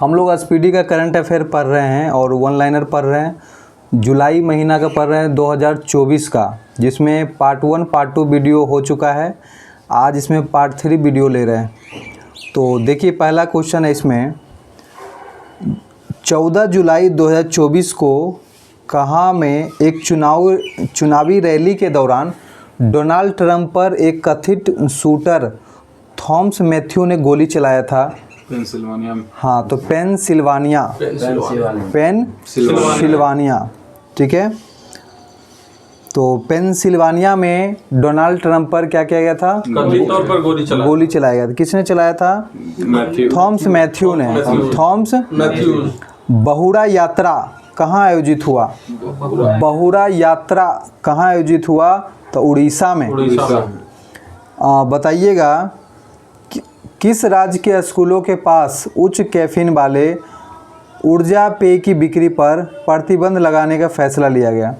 हम लोग एसपीडी का करंट अफेयर पढ़ रहे हैं और वन लाइनर पढ़ रहे हैं। जुलाई महीना का पढ़ रहे हैं 2024 का, जिसमें पार्ट 1 पार्ट 2 वीडियो हो चुका है। आज इसमें पार्ट 3 वीडियो ले रहे हैं। तो देखिए पहला क्वेश्चन है इसमें, 14 जुलाई 2024 को कहाँ में एक चुनावी रैली के दौरान डोनाल्ड ट्रंप पर एक कथित शूटर थॉमस मैथ्यू ने गोली चलाया था? पेंसिल्वानिया में। हाँ, तो पेंसिल्वानिया, ठीक है। तो पेंसिल्वानिया में डोनाल्ड ट्रंप पर क्या किया गया था? कथित तौर पर गोली चलाया गया था। किसने चलाया था? थॉमस मैथ्यू ने। Thomas Matthew. बहुड़ा यात्रा कहाँ आयोजित हुआ? बहुड़ा यात्रा कहाँ आयोजित हुआ? तो उड़ीसा में। बताइएगा किस राज्य के स्कूलों के पास उच्च कैफीन वाले ऊर्जा पेय की बिक्री पर प्रतिबंध लगाने का फैसला लिया गया?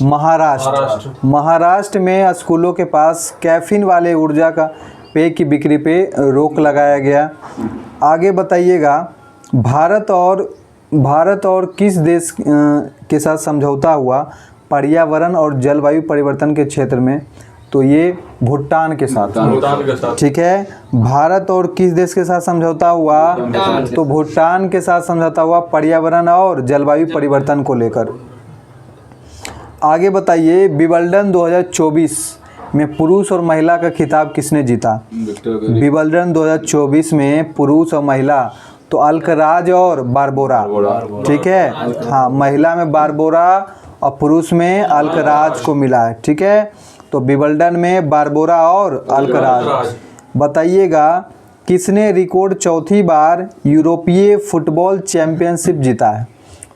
महाराष्ट्र। महाराष्ट्र में स्कूलों के पास कैफीन वाले ऊर्जा का पेय की बिक्री पे रोक लगाया गया। आगे बताइएगा भारत और किस देश के साथ समझौता हुआ पर्यावरण और जलवायु परिवर्तन के क्षेत्र में? तो ये भूटान के साथ। ठीक है। भारत और किस देश के साथ समझौता हुआ? तो भूटान के साथ समझौता हुआ पर्यावरण और जलवायु परिवर्तन को लेकर। आगे बताइए विंबलडन 2024 में पुरुष और महिला का खिताब किसने जीता? विंबलडन 2024 में पुरुष और महिला, तो अल्कराज और बारबोरा। ठीक है। हाँ, महिला में बारबोरा और पुरुष में अल्कराज को मिला है। ठीक है। तो विंबलडन में बारबोरा और अल्कराज। बताइएगा किसने रिकॉर्ड चौथी बार यूरोपीय फुटबॉल चैंपियनशिप जीता है?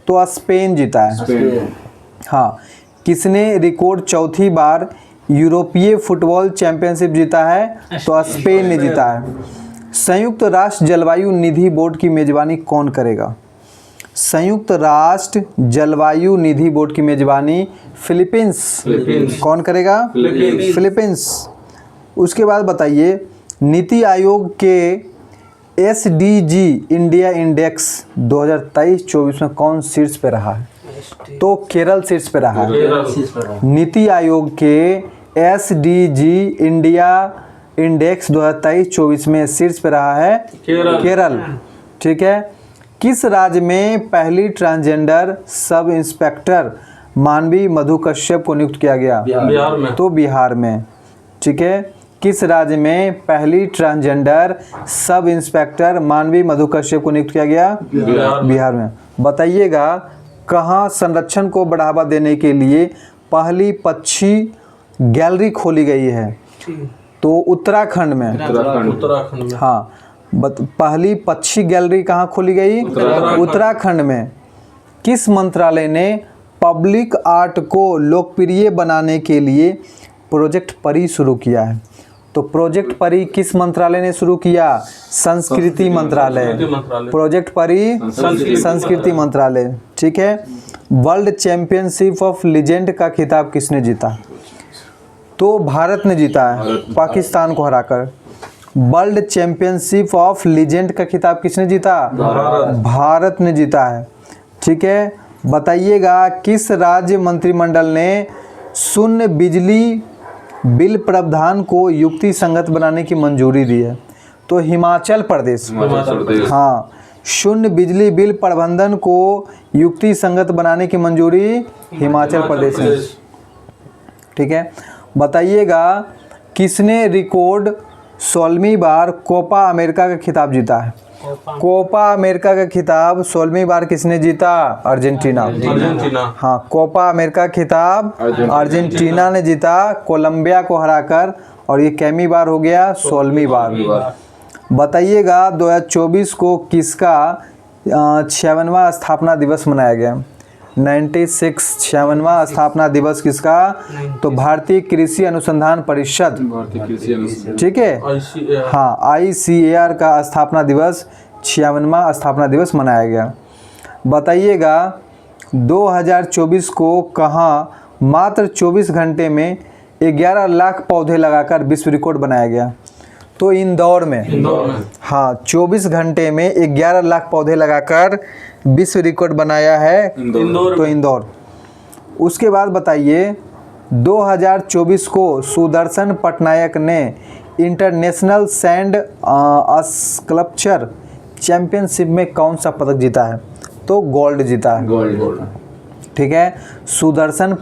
तो स्पेन जीता है। हाँ, किसने रिकॉर्ड चौथी बार यूरोपीय फुटबॉल चैंपियनशिप जीता है? तो स्पेन ने जीता है। संयुक्त राष्ट्र जलवायु निधि बोर्ड की मेजबानी कौन करेगा? संयुक्त राष्ट्र जलवायु निधि बोर्ड की मेजबानी फिलीपींस। कौन करेगा? फिलीपींस। उसके बाद बताइए नीति आयोग के एसडीजी इंडिया इंडेक्स 2023-24 में कौन शीर्ष पे रहा है? तो केरल शीर्ष पे रहा है। नीति आयोग के एसडीजी इंडिया इंडेक्स 2023-24 में शीर्ष पे रहा है केरल। ठीक है। किस राज्य में पहली ट्रांसजेंडर सब इंस्पेक्टर मानवी मधु कश्यप को नियुक्त किया गया? बिहार में। तो बिहार में। ठीक है। किस राज्य में पहली ट्रांसजेंडर सब इंस्पेक्टर मानवी मधु कश्यप को नियुक्त किया गया? बिहार में। बताइएगा कहाँ संरक्षण को बढ़ावा देने के लिए पहली पक्षी गैलरी खोली गई है? तो उत्तराखंड में। उत्तराखंड में। हाँ, पहली पक्षी गैलरी कहाँ खोली गई? उत्तराखंड में। किस मंत्रालय ने पब्लिक आर्ट को लोकप्रिय बनाने के लिए प्रोजेक्ट परी शुरू किया है? तो प्रोजेक्ट परी किस मंत्रालय ने शुरू किया? संस्कृति मंत्रालय। प्रोजेक्ट परी संस्कृति मंत्रालय। ठीक है। वर्ल्ड चैंपियनशिप ऑफ लीजेंड का खिताब किसने जीता? तो भारत ने जीता है, पाकिस्तान को हराकर। वर्ल्ड चैंपियनशिप ऑफ लीजेंड का खिताब किसने जीता? भारत ने जीता है। ठीक है। बताइएगा किस राज्य मंत्रिमंडल ने शून्य बिजली बिल प्रावधान को युक्ति संगत बनाने की मंजूरी दी है? तो हिमाचल प्रदेश। हाँ, शून्य बिजली बिल प्रबंधन को युक्ति संगत बनाने की मंजूरी हिमाचल प्रदेश में। ठीक है। बताइएगा किसने रिकॉर्ड 16वीं बार कोपा अमेरिका का खिताब जीता है? कोपा अमेरिका का खिताब 16वीं बार किसने जीता? अर्जेंटीना। हाँ, कोपा अमेरिका खिताब अर्जेंटीना ने जीता कोलंबिया को हराकर, और ये कैमी बार हो गया? 16वीं बार। बताइएगा 2024 को किसका 56वां स्थापना दिवस मनाया गया? 56वां स्थापना दिवस किसका? तो भारतीय कृषि अनुसंधान परिषद। ठीक है। हाँ, ICAR का स्थापना दिवस 56वां स्थापना दिवस मनाया गया। बताइएगा 2024 को कहाँ मात्र 24 घंटे में 11 लाख पौधे लगाकर विश्व रिकॉर्ड बनाया गया? तो इंदौर में। इंदौर में। हाँ, 24 घंटे में 11 लाख पौधे लगाकर विश्व रिकॉर्ड बनाया है इंदौर तो इंदौर। उसके बाद बताइए 2024 को सुदर्शन पटनायक ने इंटरनेशनल सैंड स्कल्पचर चैंपियनशिप में कौन सा पदक जीता है? तो गोल्ड जीता है। गोल्ड। ठीक है, सुदर्शन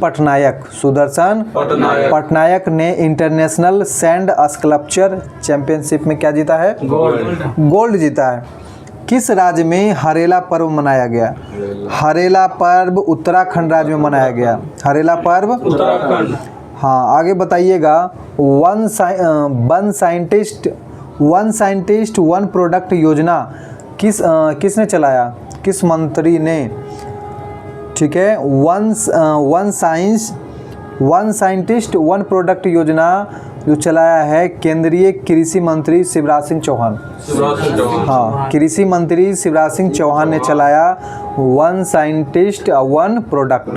पटनायक ने इंटरनेशनल सैंड स्कल्पचर चैंपियनशिप में क्या जीता है? गोल्ड जीता है। किस राज्य में हरेला पर्व मनाया गया? हरेला पर्व उत्तराखंड राज्य में मनाया गया। हरेला पर्व उत्तराखंड। हाँ, आगे बताइएगा वन साइंटिस्ट वन प्रोडक्ट योजना किसने चलाया? किस मंत्री ने? ठीक है, वन साइंटिस्ट वन प्रोडक्ट योजना जो चलाया है केंद्रीय कृषि मंत्री शिवराज सिंह चौहान। हाँ, कृषि मंत्री शिवराज सिंह चौहान ने चलाया one scientist one product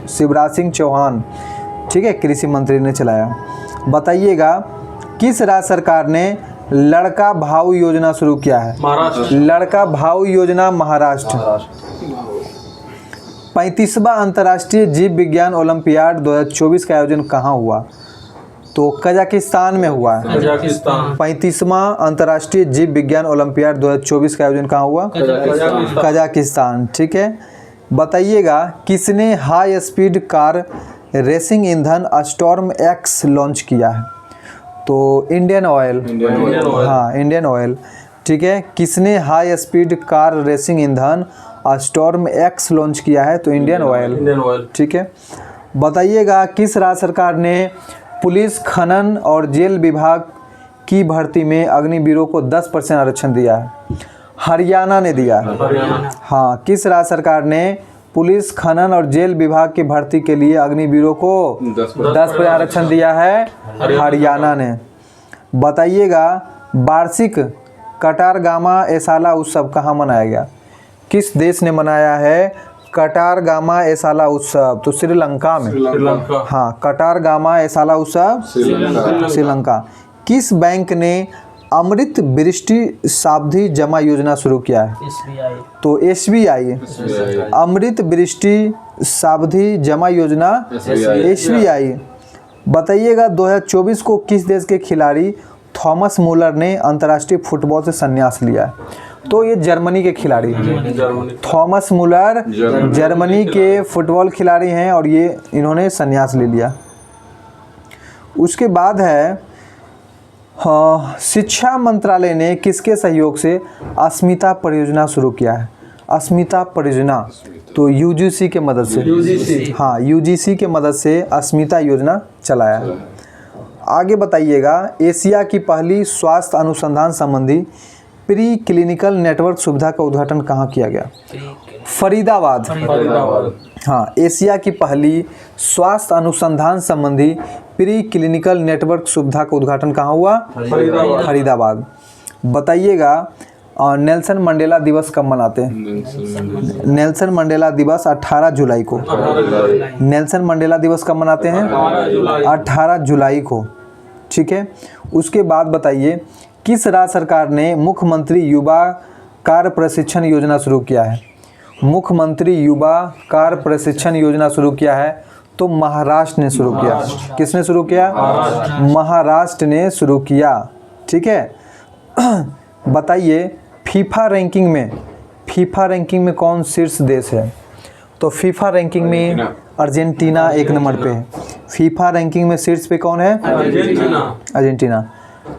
Shivraj Singh Chouhan. ठीक है, कृषि मंत्री ने चलाया। बताइएगा किस राज्य सरकार ने लड़का भाऊ योजना शुरू किया है? महाराष्ट्र। लड़का भाऊ योजना महाराष्ट्र। 35वां अंतर्राष्ट्रीय जीव विज्ञान ओलंपियाड 2024 का आयोजन कहाँ हुआ? तो कजाकिस्तान में हुआ है। 35वां अंतर्राष्ट्रीय जीव विज्ञान ओलंपियाड 2024 का आयोजन कहाँ हुआ? कजाकिस्तान। ठीक है, बताइएगा किसने हाई स्पीड कार रेसिंग ईंधन स्टॉर्म एक्स लॉन्च किया है? तो इंडियन ऑयल। हाँ, इंडियन ऑयल। ठीक है, किसने हाई स्पीड कार रेसिंग ईंधन स्टॉर्म एक्स लॉन्च किया है? तो इंडियन ऑयल। ठीक है, बताइएगा किस राज्य सरकार ने पुलिस खनन और जेल विभाग की भर्ती में अग्निवीरों को 10% आरक्षण दिया है? हरियाणा ने दिया है। हाँ, किस राज्य सरकार ने पुलिस खनन और जेल विभाग की भर्ती के लिए अग्निवीरों को 10% आरक्षण दिया है? हरियाणा ने। बताइएगा वार्षिक कटारगामा एसाला उत्सव कहाँ मनाया गया? किस देश ने मनाया है कटारगामा एसाला उत्सव? तो श्रीलंका में। हाँ, कटारगामा एसाला उत्सव श्रीलंका। किस बैंक ने अमृत वृष्टि सावधि जमा योजना शुरू किया है? तो SBI। अमृत वृष्टि सावधि जमा योजना SBI। बताइएगा 2024 को किस देश के खिलाड़ी थॉमस मुलर ने अंतर्राष्ट्रीय फुटबॉल से संन्यास लिया है? तो ये जर्मनी के खिलाड़ी हैं। थॉमस मुलर जर्मनी के फुटबॉल खिलाड़ी हैं और ये इन्होंने संन्यास ले लिया। उसके बाद है शिक्षा मंत्रालय ने किसके सहयोग से अस्मिता परियोजना शुरू किया है? अस्मिता परियोजना तो UGC के मदद से। हाँ, UGC के मदद से अस्मिता योजना चलाया। आगे बताइएगा एशिया की पहली स्वास्थ्य अनुसंधान संबंधी प्री क्लिनिकल नेटवर्क सुविधा का उद्घाटन कहाँ किया गया? फरीदाबाद। हाँ, एशिया की पहली स्वास्थ्य अनुसंधान संबंधी प्री क्लिनिकल नेटवर्क सुविधा का उद्घाटन कहाँ हुआ? फरीदाबाद। बताइएगा नेल्सन मंडेला दिवस कब मनाते हैं? नेल्सन मंडेला दिवस 18 जुलाई को। नेल्सन मंडेला दिवस कब मनाते हैं? 18 जुलाई को। ठीक है, उसके बाद बताइए किस राज्य सरकार ने मुख्यमंत्री युवा कार्य प्रशिक्षण योजना शुरू किया है? मुख्यमंत्री युवा कार्य प्रशिक्षण योजना शुरू किया है तो महाराष्ट्र ने शुरू किया। किसने शुरू किया? महाराष्ट्र ने शुरू किया। ठीक है, बताइए फीफा रैंकिंग में कौन शीर्ष देश है? तो फीफा रैंकिंग में अर्जेंटीना 1 नंबर पे है। फीफा रैंकिंग में शीर्ष पे कौन है? अर्जेंटीना।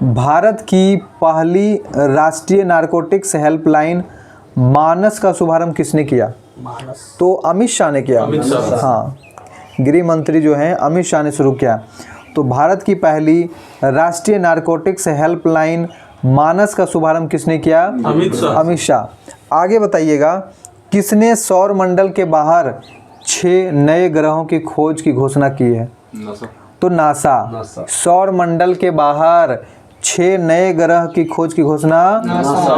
भारत की पहली राष्ट्रीय नारकोटिक्स हेल्पलाइन मानस का शुभारंभ किसने किया? तो अमित शाह ने किया। हाँ, गृह मंत्री जो हैं अमित शाह ने शुरू किया। तो भारत की पहली राष्ट्रीय नारकोटिक्स हेल्पलाइन मानस का शुभारंभ किसने किया? अमित शाह। आगे बताइएगा किसने सौर मंडल के बाहर 6 नए ग्रहों की खोज की घोषणा की है? तो नासा। सौर मंडल के बाहर 6 नए ग्रह की खोज की घोषणा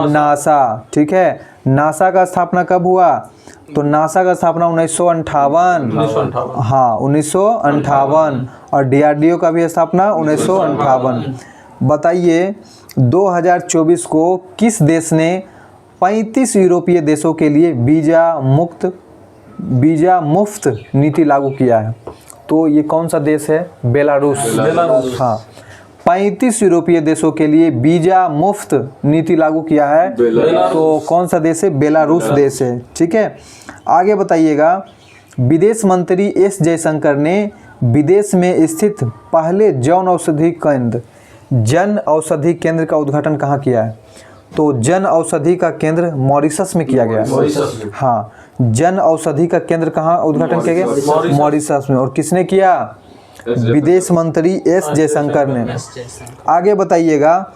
नासा। ठीक है, नासा का स्थापना कब हुआ? तो नासा का स्थापना 1958। हाँ 1958। और DRDO का भी स्थापना 1958। बताइए 2024 को किस देश ने 35 यूरोपीय देशों के लिए वीज़ा मुफ्त नीति लागू किया है? तो ये कौन सा देश है? बेलारूस। हाँ 35 यूरोपीय देशों के लिए वीज़ा मुफ्त नीति लागू किया है। तो कौन सा देश है? बेलारूस देश है। ठीक है, आगे बताइएगा। विदेश मंत्री एस जयशंकर ने विदेश में स्थित पहले जन औषधि केंद्र का उद्घाटन कहाँ किया है? तो जन औषधि का केंद्र मॉरिशस में किया गया। हाँ जन औषधि का केंद्र कहाँ उद्घाटन किया गया? मॉरिशस में। और किसने किया? विदेश मंत्री एस जयशंकर ने। आगे बताइएगा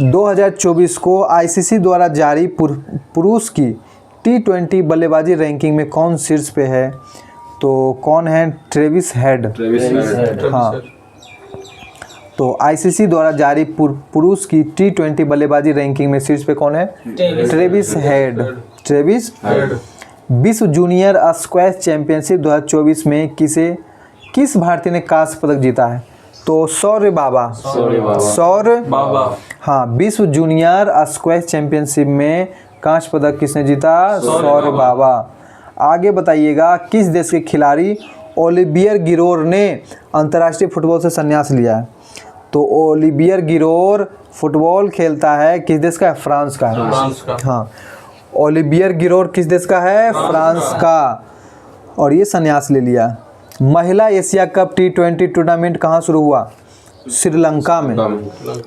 2024 को ICC द्वारा जारी पुरुष की T20 बल्लेबाजी रैंकिंग में कौन शीर्ष पे है? तो कौन है? Travis head. हाँ तो ICC द्वारा जारी पुरुष की T20 बल्लेबाजी रैंकिंग में शीर्ष पे कौन है? Travis head. विश्व जूनियर स्क्वैश चैंपियनशिप 2024 में किस भारतीय ने कांस्य पदक जीता है? तो सौर्य बाबा। हाँ विश्व जूनियर स्क्वैश चैंपियनशिप में कांस्य पदक किसने जीता? सौर्य बाबा। आगे बताइएगा किस देश के खिलाड़ी ओलिवियर गिरोर ने अंतर्राष्ट्रीय फुटबॉल से संन्यास लिया है? तो ओलिवियर गिरोर फुटबॉल खेलता है, किस देश का है? फ्रांस का है। हाँ ओलिवियर गिरोर किस देश का है? फ्रांस का। और ये संन्यास ले लिया। महिला एशिया कप T20 टूर्नामेंट कहाँ शुरू हुआ? श्रीलंका में।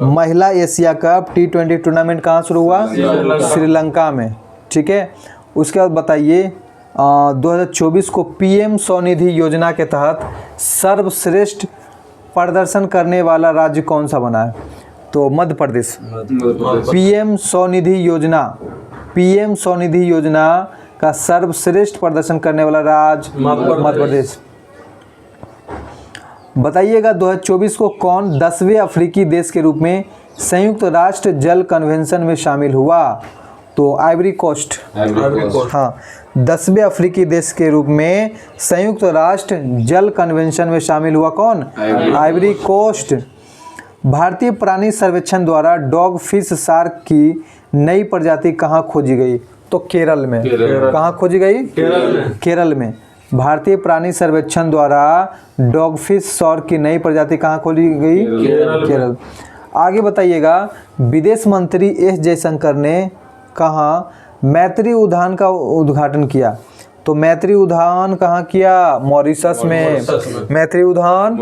महिला एशिया कप T20 टूर्नामेंट कहाँ शुरू हुआ? श्रीलंका में। ठीक है, उसके बाद बताइए 2024 को PM स्वनिधि योजना के तहत सर्वश्रेष्ठ प्रदर्शन करने वाला राज्य कौन सा बना है? तो मध्य प्रदेश। PM स्वनिधि योजना का सर्वश्रेष्ठ प्रदर्शन करने वाला राज्य मध्य प्रदेश। बताइएगा 2024 को कौन 10वें अफ्रीकी देश के रूप में संयुक्त राष्ट्र जल कन्वेंशन में शामिल हुआ? तो आइवरी कोस्ट। हाँ 10वें अफ्रीकी देश के रूप में संयुक्त राष्ट्र जल कन्वेंशन में शामिल हुआ कौन? Ivory Coast. भारतीय प्राणी सर्वेक्षण द्वारा डॉग फिश शार्क की नई प्रजाति कहाँ खोजी गई? तो केरल में। कहाँ खोजी गई? केरल में। भारतीय प्राणी सर्वेक्षण द्वारा डॉगफिश शार्क की नई प्रजाति कहाँ खोजी गई? केरल। आगे बताइएगा विदेश मंत्री एस जयशंकर ने कहाँ मैत्री उद्यान का उद्घाटन किया? तो मैत्री उद्यान कहाँ किया? मॉरिशस में। मैत्री उद्यान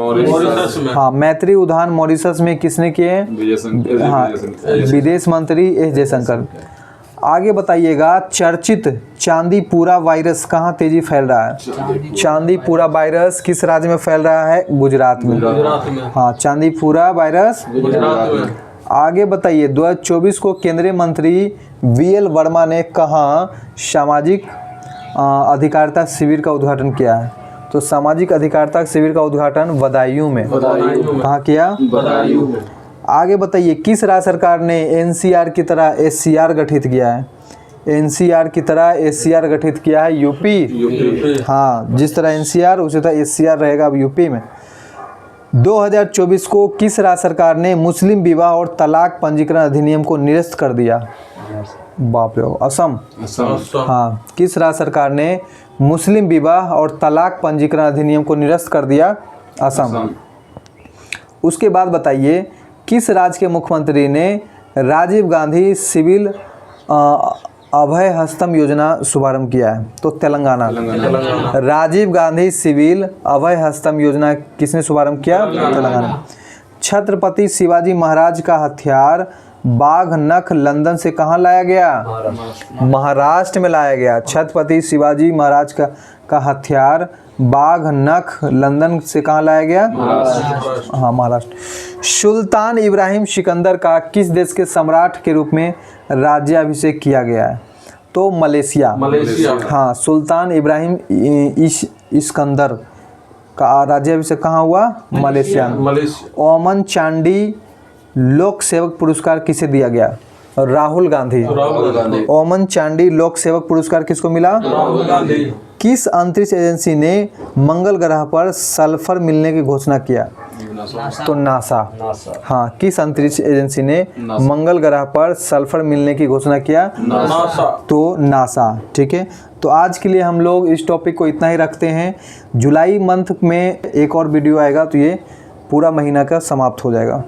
हाँ मैत्री उद्यान मॉरिशस में किसने किए? हाँ विदेश मंत्री एस जयशंकर। आगे बताइएगा चर्चित चांदीपुरा वायरस कहाँ तेजी फैल रहा है? चांदीपुरा वायरस किस राज्य में फैल रहा है? गुजरात में। हाँ चांदीपुरा वायरस गुजरात में। आगे बताइए 2024 को केंद्रीय मंत्री VL वर्मा ने कहाँ सामाजिक अधिकारिता शिविर का उद्घाटन किया है? तो सामाजिक अधिकारिता शिविर का उद्घाटन बदायूं में। कहाँ किया? बदायूं में। आगे बताइए किस राज्य सरकार ने NCR की तरह SCR गठित किया है? NCR की तरह SCR गठित किया है? यूपी। हाँ जिस तरह NCR उसी तरह SCR रहेगा अब यूपी में। 2024 को किस राज्य सरकार ने मुस्लिम विवाह और तलाक पंजीकरण अधिनियम को निरस्त कर दिया? बाप रे, असम। हाँ किस राज्य सरकार ने मुस्लिम विवाह और तलाक पंजीकरण अधिनियम को निरस्त कर दिया? असम। उसके बाद बताइए किस राज्य के मुख्यमंत्री ने राजीव गांधी सिविल अभय हस्तम योजना शुभारंभ किया है? तो तेलंगाना। राजीव गांधी सिविल अभय हस्तम योजना किसने शुभारंभ किया? तेलंगाना। छत्रपति शिवाजी महाराज का हथियार बाघ नख लंदन से कहाँ लाया गया? महाराष्ट्र में लाया गया। छत्रपति शिवाजी महाराज का हथियार बाघ नख लंदन से कहाँ लाया गया? हाँ महाराष्ट्र। सुल्तान इब्राहिम सिकंदर का किस देश के सम्राट के रूप में राज्याभिषेक किया गया है? तो मलेशिया। हाँ सुल्तान इब्राहिम इस्कंदर का राज्याभिषेक कहाँ हुआ? मलेशिया। ओमन चांडी लोक सेवक पुरस्कार किसे दिया गया? राहुल गांधी। राहुल गांधी। ओमन चांडी लोक सेवक पुरस्कार किसको मिला? राहुल गांधी। किस अंतरिक्ष एजेंसी ने मंगल ग्रह पर सल्फर मिलने की घोषणा किया? तो नासा। हाँ, किस अंतरिक्ष एजेंसी ने मंगल ग्रह पर सल्फर मिलने की घोषणा किया? नासा। तो नासा। ठीक है, तो आज के लिए हम लोग इस टॉपिक को इतना ही रखते हैं। जुलाई मंथ में एक और वीडियो आएगा तो ये पूरा महीना का समाप्त हो जाएगा।